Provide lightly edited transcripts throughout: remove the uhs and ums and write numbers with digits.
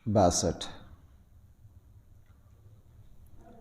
62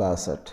62।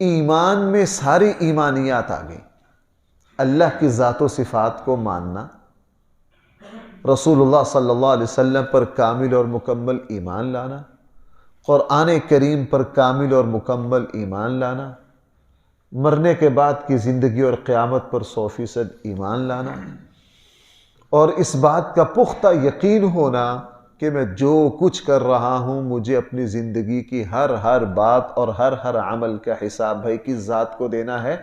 ایمان میں ساری ایمانیات آ گئی. اللہ کی ذات و صفات کو ماننا، رسول اللہ صلی اللہ علیہ وسلم پر کامل اور مکمل ایمان لانا، قرآن کریم پر کامل اور مکمل ایمان لانا، مرنے کے بعد کی زندگی اور قیامت پر 100% ایمان لانا، اور اس بات کا پختہ یقین ہونا کہ میں جو کچھ کر رہا ہوں مجھے اپنی زندگی کی ہر بات اور ہر عمل کا حساب بھائی کس ذات کو دینا ہے؟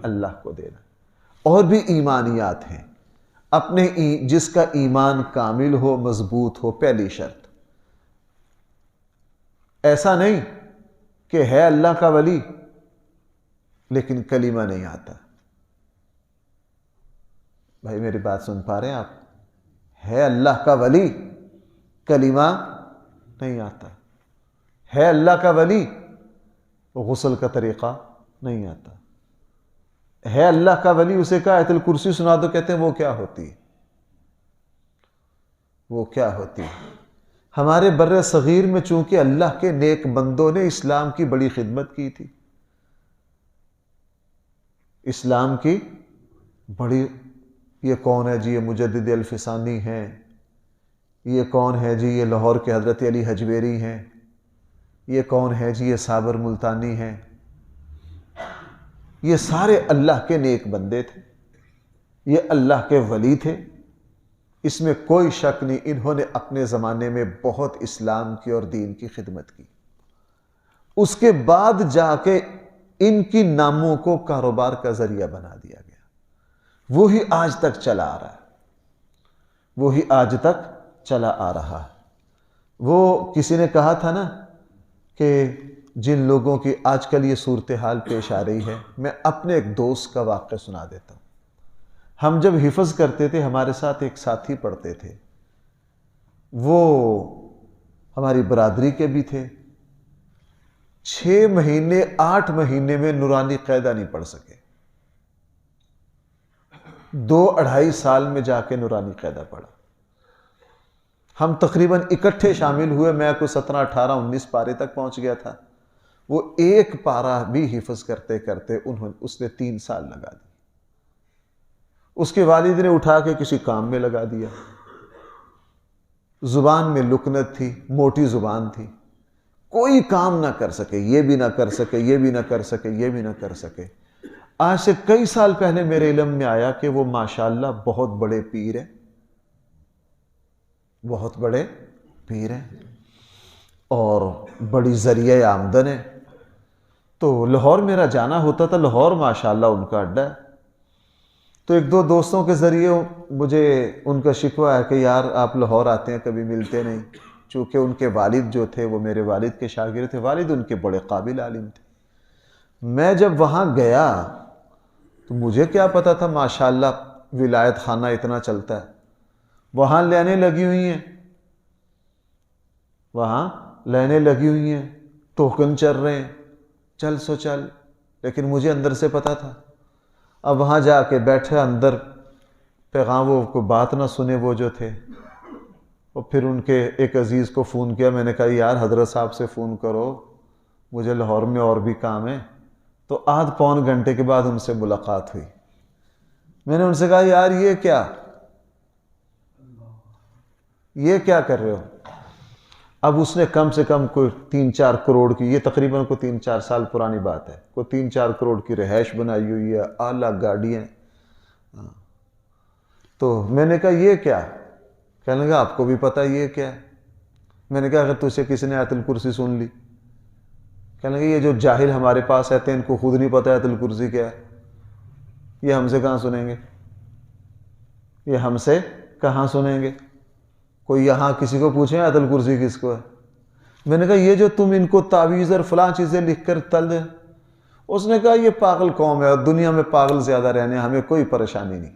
اللہ کو دینا. اور بھی ایمانیات ہیں. اپنے جس کا ایمان کامل ہو، مضبوط ہو، پہلی شرط. ایسا نہیں کہ ہے اللہ کا ولی لیکن کلمہ نہیں آتا. بھائی میری بات سن پا رہے ہیں آپ؟ ہے اللہ کا ولی، کلمہ نہیں آتا. ہے اللہ کا ولی، غسل کا طریقہ نہیں آتا. ہے اللہ کا ولی، اسے کہا آیت الکرسی سنا دو، کہتے ہیں وہ کیا ہوتی ہے؟ وہ کیا ہوتی ہے؟ ہمارے بر صغیر میں چونکہ اللہ کے نیک بندوں نے اسلام کی بڑی خدمت کی تھی، اسلام کی بڑی. یہ کون ہے جی؟ یہ مجدد الفسانی ہیں. یہ کون ہے جی؟ یہ لاہور کے حضرت علی حجویری ہیں. یہ کون ہے جی؟ یہ صابر ملتانی ہیں. یہ سارے اللہ کے نیک بندے تھے، یہ اللہ کے ولی تھے، اس میں کوئی شک نہیں. انہوں نے اپنے زمانے میں بہت اسلام کی اور دین کی خدمت کی. اس کے بعد جا کے ان کی ناموں کو کاروبار کا ذریعہ بنا دیا گیا. وہی آج تک چلا آ رہا ہے، وہی آج تک چلا آ رہا ہے. وہ کسی نے کہا تھا نا کہ جن لوگوں کی آج کل یہ صورتحال پیش آ رہی ہے، میں اپنے ایک دوست کا واقعہ سنا دیتا ہوں. ہم جب حفظ کرتے تھے، ہمارے ساتھ ایک ساتھی پڑھتے تھے، وہ ہماری برادری کے بھی تھے. 6 مہینے 8 مہینے میں نورانی قاعدہ نہیں پڑھ سکے. 2-2.5 سال میں جا کے نورانی قاعدہ پڑھا. ہم تقریباً اکٹھے شامل ہوئے. میں کوئی 17 18 19 پارے تک پہنچ گیا تھا. وہ ایک پارہ بھی حفظ کرتے کرتے اس نے 3 سال لگا دی. اس کے والد نے اٹھا کے کسی کام میں لگا دیا. زبان میں لکنت تھی، موٹی زبان تھی، کوئی کام نہ کر سکے، یہ بھی نہ کر سکے، یہ بھی نہ کر سکے، یہ بھی نہ کر سکے. آج سے کئی سال پہلے میرے علم میں آیا کہ وہ ماشاءاللہ بہت بڑے پیر ہیں، بہت بڑے پیر ہیں اور بڑی ذریعہ آمدن ہے. تو لاہور میرا جانا ہوتا تھا. لاہور ماشاءاللہ ان کا اڈا ہے. تو 1-2 دوستوں کے ذریعے مجھے ان کا شکوہ ہے کہ یار آپ لاہور آتے ہیں کبھی ملتے نہیں. چونکہ ان کے والد جو تھے وہ میرے والد کے شاگرد تھے. والد ان کے بڑے قابل عالم تھے. میں جب وہاں گیا تو مجھے کیا پتا تھا ماشاءاللہ ولایت خانہ اتنا چلتا ہے. وہاں لائنیں لگی ہوئی ہیں، وہاں لائنیں لگی ہوئی ہیں، ٹوکن چل رہے ہیں، چل سو چل. لیکن مجھے اندر سے پتا تھا. اب وہاں جا کے بیٹھے اندر پیغام، وہ کوئی بات نہ سنے وہ جو تھے. اور پھر ان کے ایک عزیز کو فون کیا. میں نے کہا یار حضرت صاحب سے فون کرو، مجھے لاہور میں اور بھی کام ہے. تو آدھ پون گھنٹے کے بعد ان سے ملاقات ہوئی. میں نے ان سے کہا یار یہ کیا کر رہے ہو؟ اب اس نے کم سے کم کوئی 3-4 کروڑ کی، یہ تقریباً کوئی 3-4 سال پرانی بات ہے، کوئی 3-4 کروڑ کی رہائش بنائی ہوئی ہے، اعلیٰ گاڑیاں. تو میں نے کہا یہ کیا؟ کہنے لگا آپ کو بھی پتہ یہ کیا ہے؟ میں نے کہا اگر تجھے کسی نے آیت الکرسی سن لی. کہنے لگا یہ جو جاہل ہمارے پاس آتے ہیں ان کو خود نہیں پتہ آیت الکرسی کیا ہے، یہ ہم سے کہاں سنیں گے؟ یہ ہم سے کہاں سنیں گے؟ کوئی یہاں کسی کو پوچھیں آیت الکرسی کس کو ہے؟ میں نے کہا یہ جو تم ان کو تعویذ اور فلاں چیزیں لکھ کر تل دیں. اس نے کہا یہ پاگل قوم ہے اور دنیا میں پاگل زیادہ رہنے، ہمیں کوئی پریشانی نہیں.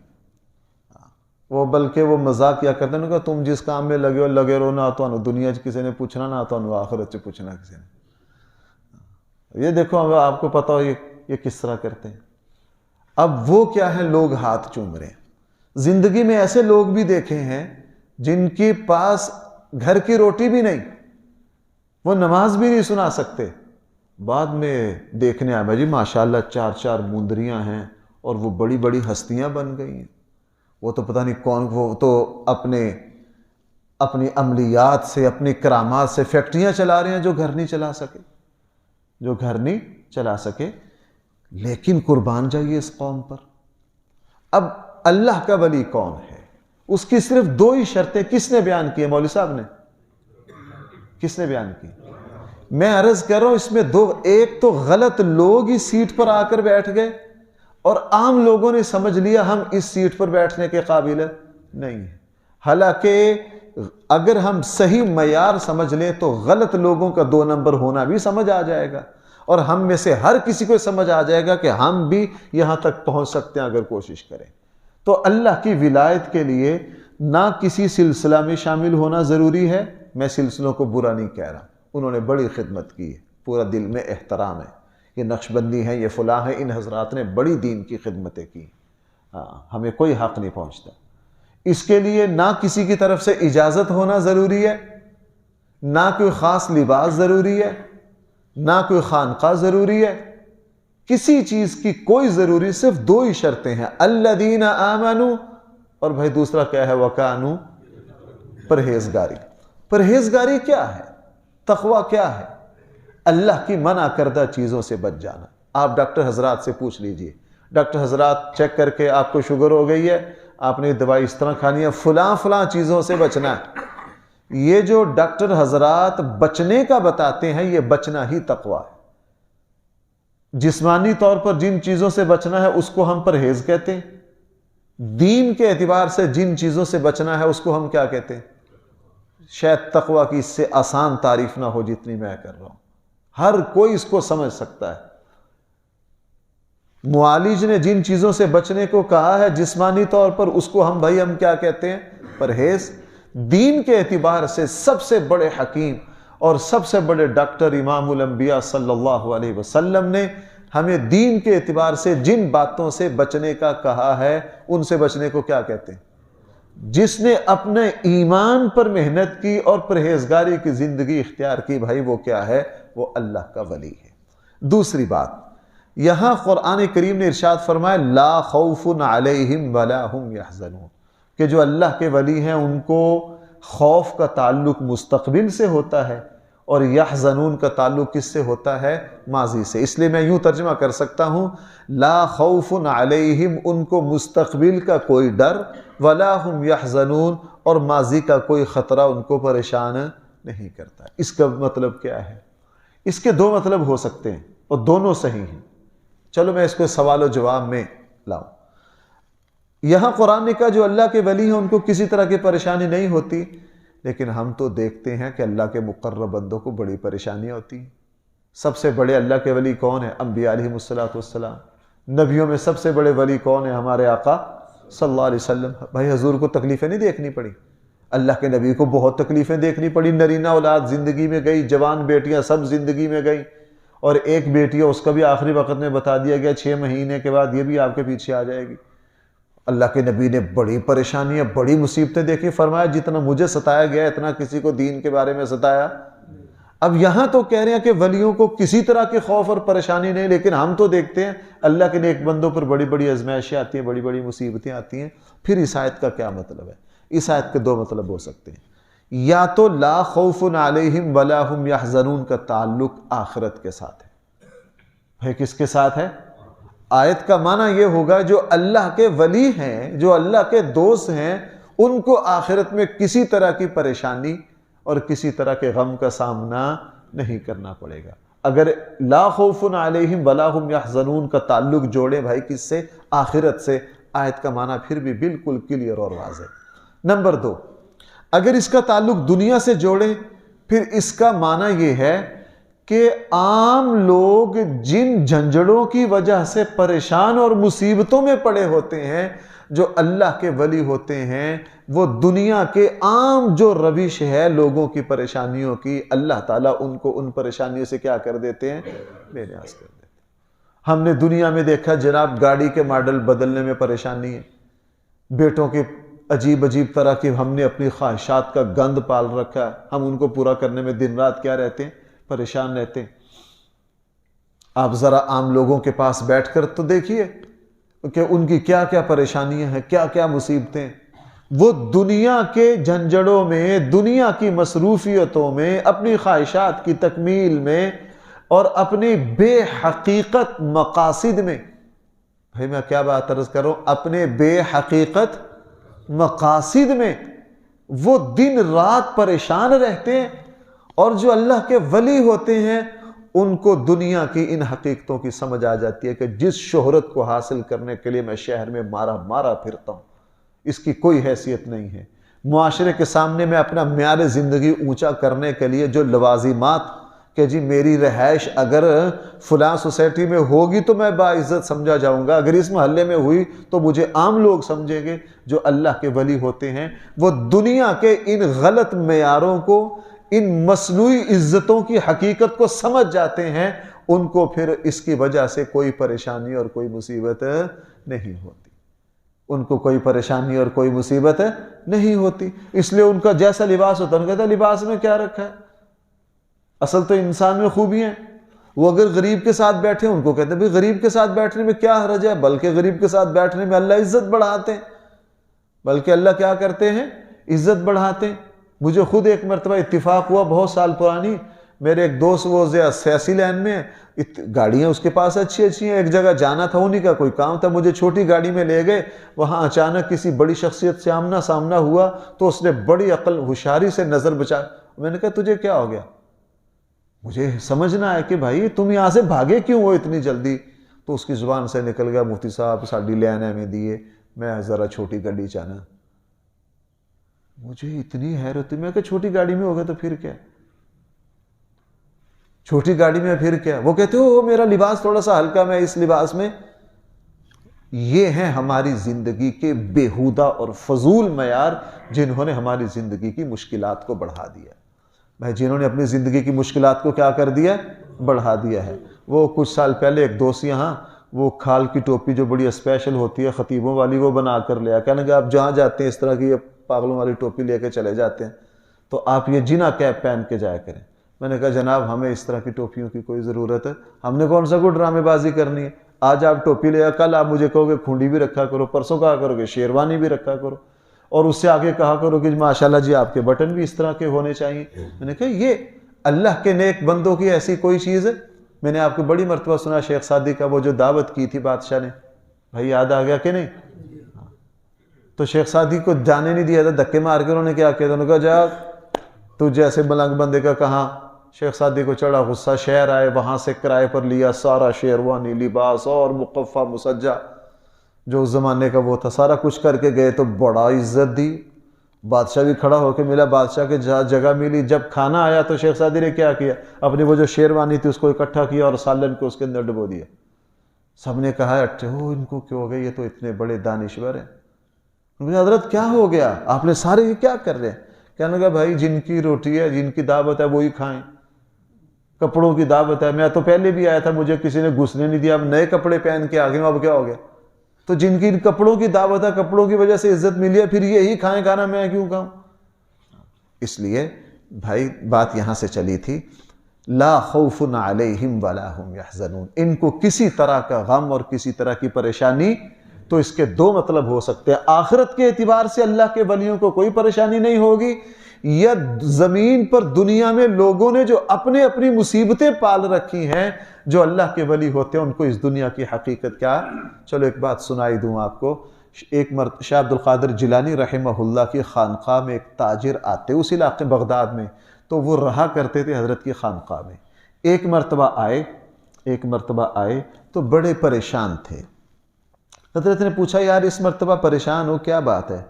وہ بلکہ وہ مذاق کیا کرتے ہیں کہ تم جس کام میں لگے ہو لگے رہو، نہ تو دنیا کسی نے پوچھنا، نہ تو آخرت سے پوچھنا کسی نے. یہ دیکھو آپ کو پتا ہو یہ کس طرح کرتے ہیں. اب وہ کیا ہے، لوگ ہاتھ چوم رہے ہیں. زندگی میں ایسے لوگ بھی دیکھے ہیں جن کے پاس گھر کی روٹی بھی نہیں، وہ نماز بھی نہیں سنا سکتے، بعد میں دیکھنے آیا جی ماشاءاللہ 4 مندریاں ہیں اور وہ بڑی بڑی ہستیاں بن گئی ہیں، وہ تو پتہ نہیں کون، وہ تو اپنی عملیات سے، اپنی کرامات سے فیکٹریاں چلا رہے ہیں جو گھر نہیں چلا سکے، لیکن قربان جائیے اس قوم پر۔ اب اللہ کا ولی کون ہے؟ اس کی صرف 2 ہی شرطیں کس نے بیان کی ہیں؟ مولوی صاحب نے، کس نے بیان کی؟ میں عرض کر رہا ہوں اس میں 2، ایک تو غلط لوگ اس سیٹ پر آ کر بیٹھ گئے اور عام لوگوں نے سمجھ لیا ہم اس سیٹ پر بیٹھنے کے قابل نہیں ہیں، حالانکہ اگر ہم صحیح معیار سمجھ لیں تو غلط لوگوں کا 2 نمبر ہونا بھی سمجھ آ جائے گا، اور ہم میں سے ہر کسی کو سمجھ آ جائے گا کہ ہم بھی یہاں تک پہنچ سکتے ہیں اگر کوشش کریں۔ تو اللہ کی ولایت کے لیے نہ کسی سلسلہ میں شامل ہونا ضروری ہے، میں سلسلوں کو برا نہیں کہہ رہا، انہوں نے بڑی خدمت کی ہے، پورا دل میں احترام ہے، یہ نقشبندی ہیں، یہ فلاں ہیں، ان حضرات نے بڑی دین کی خدمتیں کی، ہمیں کوئی حق نہیں پہنچتا۔ اس کے لیے نہ کسی کی طرف سے اجازت ہونا ضروری ہے، نہ کوئی خاص لباس ضروری ہے، نہ کوئی خانقاہ ضروری ہے، کسی چیز کی کوئی ضروری، صرف 2 ہی شرطیں ہیں، الذین آمنوا، اور بھائی دوسرا کیا ہے؟ وکانوا، پرہیزگاری۔ پرہیزگاری کیا ہے؟ تقویٰ کیا ہے؟ اللہ کی منع کردہ چیزوں سے بچ جانا۔ آپ ڈاکٹر حضرات سے پوچھ لیجئے، ڈاکٹر حضرات چیک کر کے آپ کو شوگر ہو گئی ہے، آپ نے دوائی اس طرح کھانی ہے، فلاں چیزوں سے بچنا ہے۔ یہ جو ڈاکٹر حضرات بچنے کا بتاتے ہیں یہ بچنا ہی تقویٰ ہے۔ جسمانی طور پر جن چیزوں سے بچنا ہے اس کو ہم پرہیز کہتے ہیں، دین کے اعتبار سے جن چیزوں سے بچنا ہے اس کو ہم کیا کہتے ہیں؟ شاید تقویٰ کی اس سے آسان تعریف نہ ہو جتنی میں کر رہا ہوں، ہر کوئی اس کو سمجھ سکتا ہے۔ معالج نے جن چیزوں سے بچنے کو کہا ہے جسمانی طور پر، اس کو ہم کیا کہتے ہیں؟ پرہیز۔ دین کے اعتبار سے سب سے بڑے حکیم اور سب سے بڑے ڈاکٹر امام الانبیاء صلی اللہ علیہ وسلم نے ہمیں دین کے اعتبار سے جن باتوں سے بچنے کا کہا ہے ان سے بچنے کو کیا کہتے ہیں؟ جس نے اپنے ایمان پر محنت کی اور پرہیزگاری کی زندگی اختیار کی، بھائی وہ کیا ہے؟ وہ اللہ کا ولی ہے۔ دوسری بات، یہاں قرآن کریم نے ارشاد فرمایا لا خوف علیہم ولا ہم یحزنون، کہ جو اللہ کے ولی ہیں ان کو خوف کا تعلق مستقبل سے ہوتا ہے اور یحزنون کا تعلق کس سے ہوتا ہے؟ ماضی سے۔ اس لیے میں یوں ترجمہ کر سکتا ہوں لا خوف علیہم، ان کو مستقبل کا کوئی ڈر، ولا ہم یحزنون، اور ماضی کا کوئی خطرہ ان کو پریشان نہیں کرتا۔ اس کا مطلب کیا ہے؟ اس کے 2 مطلب ہو سکتے ہیں اور دونوں صحیح ہیں۔ چلو میں اس کو سوال و جواب میں لاؤں۔ یہاں قرآن نے کہا جو اللہ کے ولی ہیں ان کو کسی طرح کی پریشانی نہیں ہوتی، لیکن ہم تو دیکھتے ہیں کہ اللہ کے مقرب بندوں کو بڑی پریشانیاں ہوتی ہیں۔ سب سے بڑے اللہ کے ولی کون ہیں؟ انبیاء علیہم السلام۔ نبیوں میں سب سے بڑے ولی کون ہیں؟ ہمارے آقا صلی اللہ علیہ وسلم۔ بھائی حضور کو تکلیفیں نہیں دیکھنی پڑی، اللہ کے نبی کو بہت تکلیفیں دیکھنی پڑی، نرینہ اولاد زندگی میں گئی، جوان بیٹیاں سب زندگی میں گئی، اور ایک بیٹی ہے اس کا بھی آخری وقت میں بتا دیا گیا 6 مہینے کے بعد یہ بھی آپ کے پیچھے آ جائے گی۔ اللہ کے نبی نے بڑی پریشانیاں، بڑی مصیبتیں دیکھی، فرمایا جتنا مجھے ستایا گیا اتنا کسی کو دین کے بارے میں ستایا۔ اب یہاں تو کہہ رہے ہیں کہ ولیوں کو کسی طرح کے خوف اور پریشانی نہیں، لیکن ہم تو دیکھتے ہیں اللہ کے نیک بندوں پر بڑی بڑی آزمائشیں آتی ہیں، بڑی بڑی مصیبتیں آتی ہیں۔ پھر اس آیت کا کیا مطلب ہے؟ اس آیت کے 2 مطلب ہو سکتے ہیں، یا تو لا خوف علیہم ولا ہم یحزنون کا تعلق آخرت کے ساتھ ہے۔ بھائی کس کے ساتھ ہے؟ آیت کا معنی یہ ہوگا جو اللہ کے ولی ہیں، جو اللہ کے دوست ہیں، ان کو آخرت میں کسی طرح کی پریشانی اور کسی طرح کے غم کا سامنا نہیں کرنا پڑے گا۔ اگر لا خوف علیہم ولا ہم یحزنون کا تعلق جوڑیں بھائی کس سے؟ آخرت سے، آیت کا معنی پھر بھی بالکل کلیئر اور واضح۔ نمبر 2، اگر اس کا تعلق دنیا سے جوڑیں پھر اس کا معنی یہ ہے کہ عام لوگ جن جھنجھڑوں کی وجہ سے پریشان اور مصیبتوں میں پڑے ہوتے ہیں، جو اللہ کے ولی ہوتے ہیں وہ دنیا کے عام جو روش ہے لوگوں کی پریشانیوں کی، اللہ تعالیٰ ان کو ان پریشانیوں سے کیا کر دیتے ہیں؟ بے نیاز کر دیتے ہیں۔ ہم نے دنیا میں دیکھا جناب گاڑی کے ماڈل بدلنے میں پریشانی ہے، بیٹوں کے عجیب طرح کی ہم نے اپنی خواہشات کا گند پال رکھا ہے، ہم ان کو پورا کرنے میں دن رات کیا رہتے ہیں؟ پریشان رہتے ہیں۔ آپ ذرا عام لوگوں کے پاس بیٹھ کر تو دیکھیے کہ ان کی کیا کیا پریشانیاں ہیں، کیا کیا مصیبتیں. وہ دنیا کے جھنجھڑوں میں، دنیا کی مصروفیتوں میں، اپنی خواہشات کی تکمیل میں اور اپنی بے حقیقت مقاصد میں، بھائی میں کیا بات عرض کر رہا ہوں، اپنے بے حقیقت مقاصد میں وہ دن رات پریشان رہتے ہیں. اور جو اللہ کے ولی ہوتے ہیں ان کو دنیا کی ان حقیقتوں کی سمجھ آ جاتی ہے کہ جس شہرت کو حاصل کرنے کے لیے میں شہر میں مارا پھرتا ہوں، اس کی کوئی حیثیت نہیں ہے. معاشرے کے سامنے میں اپنا معیار زندگی اونچا کرنے کے لیے جو لوازمات کہ جی میری رہائش اگر فلاں سوسائٹی میں ہوگی تو میں باعزت سمجھا جاؤں گا، اگر اس محلے میں ہوئی تو مجھے عام لوگ سمجھیں گے. جو اللہ کے ولی ہوتے ہیں وہ دنیا کے ان غلط معیاروں کو، ان مصنوعی عزتوں کی حقیقت کو سمجھ جاتے ہیں. ان کو پھر اس کی وجہ سے کوئی پریشانی اور کوئی مصیبت نہیں ہوتی، ان کو کوئی پریشانی اور کوئی مصیبت نہیں ہوتی. اس لیے ان کا جیسا لباس ہوتا ہے، ان کہتا ہے لباس میں کیا رکھا ہے، اصل تو انسان میں خوبی ہیں. وہ اگر غریب کے ساتھ بیٹھے ان کو کہتے ہیں بھئی غریب کے ساتھ بیٹھنے میں کیا حرج ہے، بلکہ غریب کے ساتھ بیٹھنے میں اللہ عزت بڑھاتے ہیں، بلکہ اللہ کیا کرتے ہیں، عزت بڑھاتے ہیں. مجھے خود ایک مرتبہ اتفاق ہوا، بہت سال پرانی، میرے ایک دوست وہ سیاسی لائن میں، گاڑیاں اس کے پاس اچھی ہیں، ایک جگہ جانا تھا، انہی کا کوئی کام تھا، مجھے چھوٹی گاڑی میں لے گئے. وہاں اچانک کسی بڑی شخصیت سے آمنا سامنا ہوا تو اس نے بڑی عقل ہوشیاری سے نظر بچا. میں نے کہا تجھے کیا ہو گیا، مجھے سمجھنا ہے کہ بھائی تم یہاں سے بھاگے کیوں ہو اتنی جلدی. تو اس کی زبان سے نکل گیا مفتی صاحب ساڑی لینے میں دیے، میں ذرا چھوٹی گاڑی چاہنا. مجھے اتنی حیرت ہوئی، میں کہ چھوٹی گاڑی میں ہوگا تو پھر کیا، چھوٹی گاڑی میں پھر کیا. وہ کہتے ہو میرا لباس تھوڑا سا ہلکا، میں اس لباس میں. یہ ہیں ہماری زندگی کے بیہودہ اور فضول معیار جنہوں نے ہماری زندگی کی مشکلات کو بڑھا دیا. بھائی جنہوں نے اپنی زندگی کی مشکلات کو کیا کر دیا، بڑھا دیا ہے. وہ کچھ سال پہلے ایک دوست یہاں وہ کھال کی ٹوپی جو بڑی اسپیشل ہوتی ہے خطیبوں والی وہ بنا کر لیا، کہنے کہ آپ جہاں جاتے ہیں اس طرح کی پاگلوں والی ٹوپی لے کے چلے جاتے ہیں تو آپ یہ جنا کیپ پہن کے جایا کریں. میں نے کہا جناب ہمیں اس طرح کی ٹوپیوں کی کوئی ضرورت ہے، ہم نے کون سا کوئی ڈرامے بازی کرنی ہے. آج آپ ٹوپی لے، کل آپ مجھے کہو گے کھونڈی بھی رکھا کرو، پرسوں کہا کرو گے شیروانی بھی رکھا کرو، اور اس سے آگے کہا کرو کہ ماشاءاللہ جی آپ کے بٹن بھی اس طرح کے ہونے چاہیے. میں نے کہا یہ اللہ کے نیک بندوں کی ایسی کوئی چیز ہے. میں نے آپ کو بڑی مرتبہ سنا شیخ سعدی کا وہ جو دعوت کی تھی بادشاہ نے، بھائی یاد آ گیا کہ نہیں؟ تو شیخ سعدی کو جانے نہیں دیا تھا، دھکے مار کے انہوں نے کیا کیا تھا، انہوں نے کہا جا تو جیسے ملنگ بندے کا کہاں. شیخ سعدی کو چڑھا غصہ، شہر آئے، وہاں سے کرائے پر لیا سارا شیروانی لباس اور مقفع مسجع جو اس زمانے کا وہ تھا سارا کچھ کر کے گئے. تو بڑا عزت دی، بادشاہ بھی کھڑا ہو کے ملا، بادشاہ کے جگہ ملی. جب کھانا آیا تو شیخ سعدی نے کیا کیا، اپنی وہ جو شیروانی تھی اس کو اکٹھا کیا اور سالن کو اس کے اندر ڈبو دیا. سب نے کہا اچھا ان کو کیوں ہو گئے، یہ تو اتنے بڑے دانشور ہیں. حضرت کیا ہو گیا، آپ نے سارے یہ کیا کر رہے ہیں؟ کہنے لگا بھائی جن کی روٹی ہے، جن کی دعوت ہے وہی کھائیں. کپڑوں کی دعوت ہے، میں تو پہلے بھی آیا تھا مجھے کسی نے گھسنے نہیں دیا، اب نئے کپڑے پہن کے آگے اب کیا ہو گیا. تو جن کی کپڑوں کی دعوت ہے، کپڑوں کی وجہ سے عزت ملی ہے، پھر یہی کھائیں کھانا میں کیوں کھاؤں. اس لیے بھائی بات یہاں سے چلی تھی، لا خوف علیہم ولا ہم یحزنون. ان کو کسی طرح کا غم اور کسی طرح کی پریشانی، تو اس کے دو مطلب ہو سکتے ہیں. آخرت کے اعتبار سے اللہ کے ولیوں کو کوئی پریشانی نہیں ہوگی، یا زمین پر دنیا میں لوگوں نے جو اپنی مصیبتیں پال رکھی ہیں، جو اللہ کے ولی ہوتے ہیں ان کو اس دنیا کی حقیقت کیا. چلو ایک بات سنائی دوں آپ کو. ایک شاہ عبد القادر جیلانی رحمہ اللہ کی خانقاہ میں ایک تاجر آتے اس علاقے بغداد میں، تو وہ رہا کرتے تھے حضرت کی خانقاہ میں. ایک مرتبہ آئے تو بڑے پریشان تھے. حضرت نے پوچھا یار اس مرتبہ پریشان ہو، کیا بات ہے؟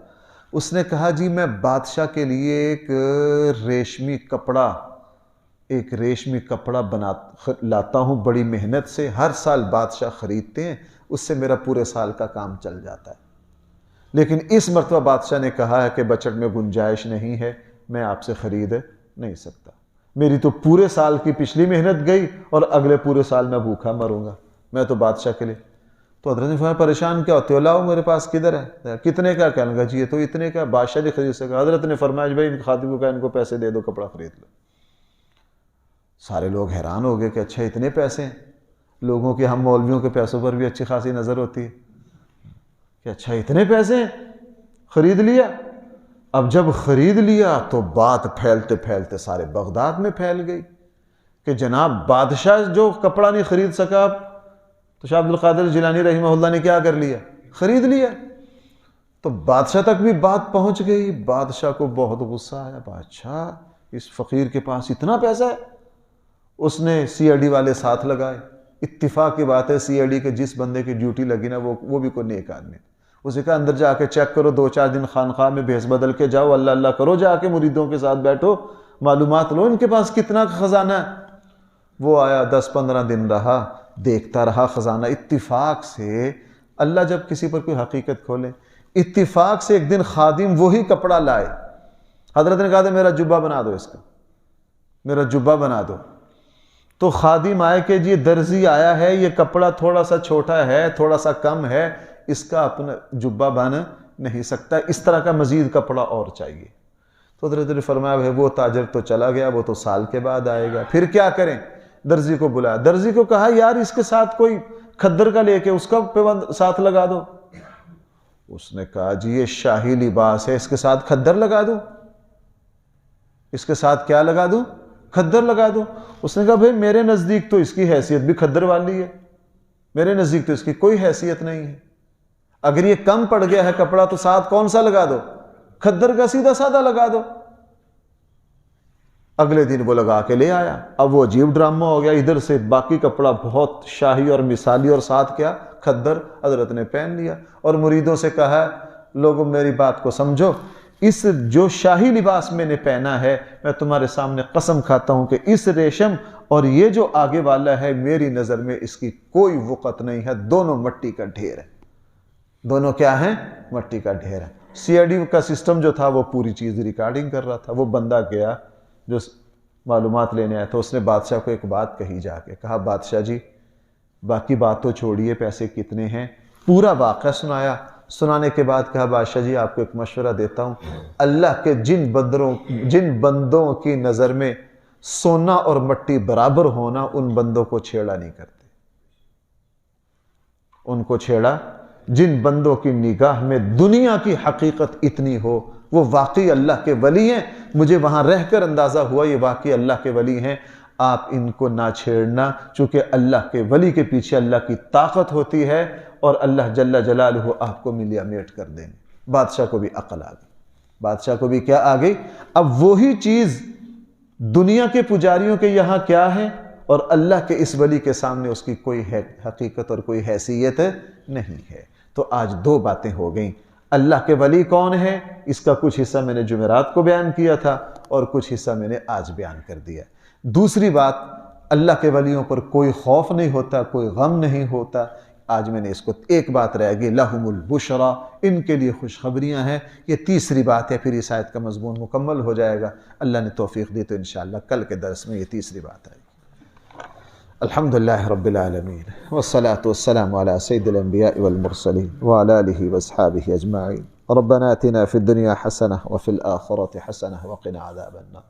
اس نے کہا جی میں بادشاہ کے لیے ایک ریشمی کپڑا لاتا ہوں بڑی محنت سے، ہر سال بادشاہ خریدتے ہیں، اس سے میرا پورے سال کا کام چل جاتا ہے. لیکن اس مرتبہ بادشاہ نے کہا ہے کہ بجٹ میں گنجائش نہیں ہے، میں آپ سے خرید نہیں سکتا، میری تو پورے سال کی پچھلی محنت گئی اور اگلے پورے سال میں بھوکا مروں گا، میں تو بادشاہ کے لیے. تو حضرت نے فرمایا پریشان کیا ہوتے ہو، لاؤ میرے پاس کدھر ہے، کتنے کا؟ کہنے لگا جی یہ تو اتنے کا، بادشاہ نہیں خرید سکا. حضرت نے فرمایا بھائی ان خادم کو کہا ان کو پیسے دے دو، کپڑا خرید لو. سارے لوگ حیران ہو گئے کہ اچھا اتنے پیسے ہیں. لوگوں کی ہم مولویوں کے پیسوں پر بھی اچھی خاصی نظر ہوتی ہے کہ اچھا اتنے پیسے ہیں، خرید لیا۔ اب جب خرید لیا تو بات پھیلتے پھیلتے سارے بغداد میں پھیل گئی کہ جناب بادشاہ جو کپڑا نہیں خرید سکا تو شاہ عبد القادر جیلانی رحمہ اللہ نے کیا کر لیا؟ خرید لیا۔ تو بادشاہ تک بھی بات پہنچ گئی۔ بادشاہ کو بہت غصہ آیا، بادشاہ اس فقیر کے پاس اتنا پیسہ ہے۔ اس نے سی آئی ڈی والے ساتھ لگائے۔ اتفاق کی بات ہے سی آئی ڈی کے جس بندے کی ڈیوٹی لگی نا وہ بھی کوئی نیک آدمی، اسے کہا اندر جا کے چیک کرو، 2-4 دن خانقاہ میں بھیس بدل کے جاؤ، اللہ اللہ کرو، جا کے مریدوں کے ساتھ بیٹھو، معلومات لو ان کے پاس کتنا خزانہ ہے۔ وہ آیا، 10-15 دن رہا، دیکھتا رہا خزانہ۔ اتفاق سے اللہ جب کسی پر کوئی حقیقت کھولے، اتفاق سے ایک دن خادم وہی کپڑا لائے۔ حضرت نے کہا تھا میرا جبہ بنا دو، اس کا میرا جبہ بنا دو۔ تو خادم آئے کہ جی درزی آیا ہے، یہ کپڑا تھوڑا سا چھوٹا ہے، تھوڑا سا کم ہے، اس کا اپنا جبہ بن نہیں سکتا، اس طرح کا مزید کپڑا اور چاہیے۔ تو حضرت نے فرمایا بھائی وہ تاجر تو چلا گیا، وہ تو سال کے بعد آئے گا، پھر کیا کریں؟ درزی کو بلایا، درزی کو کہا یار اس کے ساتھ کوئی کھدر کا لے کے اس کا پیوند ساتھ لگا دو۔ اس نے کہا جی یہ شاہی لباس ہے، اس کے ساتھ کھدر لگا دو، اس کے ساتھ کیا لگا دوں؟ کھدر لگا دو۔ اس نے کہا بھئی میرے نزدیک تو اس کی حیثیت بھی کھدر والی ہے، میرے نزدیک تو اس کی کوئی حیثیت نہیں ہے، اگر یہ کم پڑ گیا ہے کپڑا تو ساتھ کون سا لگا دو؟ کھدر کا سیدھا سادہ لگا دو۔ اگلے دن وہ لگا کے لے آیا۔ اب وہ عجیب ڈرامہ ہو گیا، ادھر سے باقی کپڑا بہت شاہی اور مثالی اور ساتھ کیا؟ کھدر۔ حضرت نے پہن لیا اور مریدوں سے کہا لوگوں میری بات کو سمجھو، اس جو شاہی لباس میں نے پہنا ہے، میں تمہارے سامنے قسم کھاتا ہوں کہ اس ریشم اور یہ جو آگے والا ہے میری نظر میں اس کی کوئی وقت نہیں ہے، دونوں مٹی کا ڈھیر ہے۔ دونوں کیا ہیں؟ مٹی کا ڈھیر ہے۔ سی آئی ڈی کا سسٹم جو تھا وہ پوری چیز ریکارڈنگ کر رہا تھا۔ وہ بندہ گیا جو معلومات لینے آیا تھا، اس نے بادشاہ کو ایک بات کہی، جا کے کہا بادشاہ جی باقی بات تو چھوڑیے، پیسے کتنے ہیں، پورا واقعہ سنایا۔ سنانے کے بعد کہا بادشاہ جی آپ کو ایک مشورہ دیتا ہوں، اللہ کے جن بندوں کی نظر میں سونا اور مٹی برابر ہونا، ان بندوں کو چھیڑا نہیں کرتے، ان کو چھیڑا۔ جن بندوں کی نگاہ میں دنیا کی حقیقت اتنی ہو، وہ واقعی اللہ کے ولی ہیں، مجھے وہاں رہ کر اندازہ ہوا یہ واقعی اللہ کے ولی ہیں، آپ ان کو نہ چھیڑنا، چونکہ اللہ کے ولی کے پیچھے اللہ کی طاقت ہوتی ہے اور اللہ جل جلالہ آپ کو ملیا میٹ کر دیں گے۔ بادشاہ کو بھی عقل آ گئی، بادشاہ کو بھی کیا آ گئی؟ اب وہی چیز دنیا کے پجاریوں کے یہاں کیا ہے اور اللہ کے اس ولی کے سامنے اس کی کوئی حقیقت اور کوئی حیثیت نہیں ہے۔ تو آج 2 باتیں ہو گئیں، اللہ کے ولی کون ہے، اس کا کچھ حصہ میں نے جمعرات کو بیان کیا تھا اور کچھ حصہ میں نے آج بیان کر دیا۔ دوسری بات، اللہ کے ولیوں پر کوئی خوف نہیں ہوتا، کوئی غم نہیں ہوتا۔ آج میں نے اس کو ایک بات رہ گئی، لہم البشرا، ان کے لیے خوشخبریاں ہیں۔ یہ تیسری بات ہے، پھر اس آیت کا مضمون مکمل ہو جائے گا۔ اللہ نے توفیق دی تو انشاءاللہ کل کے درس میں یہ تیسری بات آئے گی۔ الحمدللہ رب العالمین والصلاة والسلام على سید الانبیاء والمرسلین وعلى آلہ واصحابہ اجمعین۔ ربنا آتنا فی الدنیا حسنہ وفی الآخرۃ حسنہ وقنا عذاب النار۔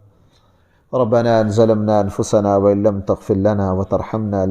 ربنا ظلمنا انفسنا وان لم تغفر لنا وترحمنا